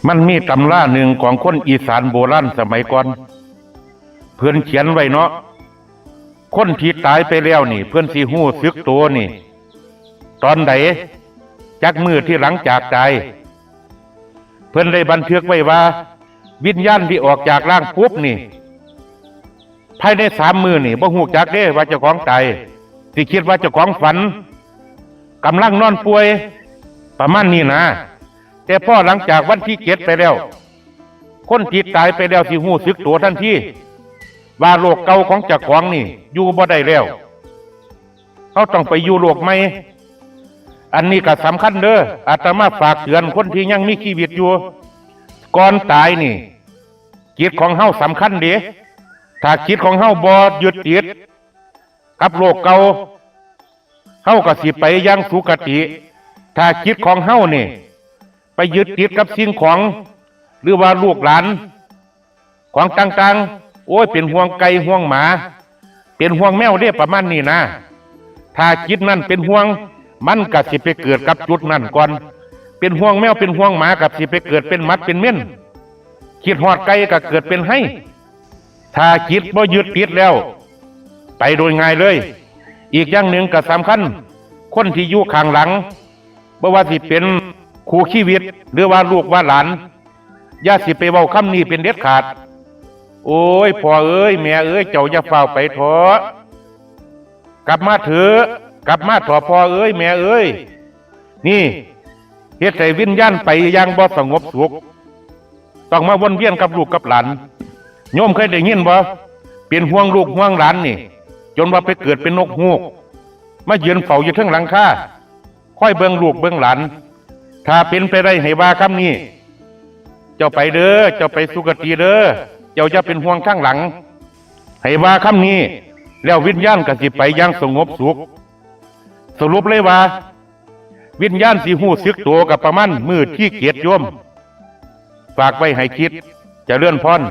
มันมีตำราหนึ่งของคนอีสานโบราณสมัยก่อนเพื่อนเขียนไว้เนาะคนที่ตายไปแล้วนี่เพื่อนสิฮู้สึกตัวนี่ตอนใดจักมือที่หลังจากตายเพื่อนได้บันทึกไว้ว่าวิญญาณที่ออกจากร่างปุ๊บนี่ภายใน3 มื้อนี่บ่ฮู้จักเด้ว่าเจ้าของตายสิคิดว่าเจ้าของฝันกำลังนอนป่วยประมาณนี้นะแต่พอหลังจากวันที่7ไปแล้วคนที่ตายไปแล้วสิฮู้สึกตัวทันทีว่าโลกเก่าของเจ้าของนี่อยู่บ่ได้แล้วเขาต้องไปอยู่โลกใหม่อันนี้ก็สำคัญเด้ออาตมาฝากเตือนคนที่ยังมีชีวิตอยู่ก่อนตายนี่จิตของเฮาสำคัญเด้ถ้าจิตของเฮาบ่ยึดติดกับโลกเก่าเฮาก็สิไปยังสุคติถ้าจิตของเฮานี่ไปยึดติดกับสิ่งของหรือว่าลูกหลานของต่างๆโอ้ยเป็นห่วงไก่ห่วงหมาเป็นห่วงแมวเด้ประมาณนี้นะถ้าจิตนั้นเป็นห่วงมันก็สิไปเกิดกับจุดนั้นก่อนเป็นห่วงแมวเป็นห่วงหมากับสิไปเกิดเป็นมัดเป็นเม่นคิดฮอดไก่ก็เกิดเป็นให้ถ้าจิตบ่ยึดติดแล้วไปโดยง่ายเลยอีกอย่างหนึ่งก็สำคัญคนที่อยู่ข้างหลังบ่ว่าสิเป็นคู่ชีวิตหรือว่าลูกว่าหลานอย่าสิไปเว้าคำนี้เป็นเด็ดขาดโอ้ยพ่อเอ้ยแม่เอ้ยเจ้าอย่าเฝ้าไปเถอะกลับมาเถอะกลับมาเถอะพ่อเอ้ยแม่เอ้ยนี่เฮ็ดให้วิญญาณไปอย่างบ่สงบสุขต้องมาวนเวียนกับลูกกับหลานโยมเคยได้ยินบ่เป็นห่วงลูกห่วงหลานนี่จนว่าไปเกิดเป็นนกฮูกมายืนเฝ้าอยู่เทิงหลังคาค่อยเบิ่งลูกเบิ่งหลานถ้าเป็นไปได้ให้ว่าคำนี้เจ้าไปเด้อเจ้าไปสุคติเด้อเจ้าจะเป็นห่วงข้างหลังให้ว่าคำนี้แล้ววิญญาณก็สิไปอย่างสงบสุขสรุปเลยว่าวิญญาณสิฮู้สึกตัวกับประมาณมื้อที่7โยมฝากไว้ให้คิดเจริญพร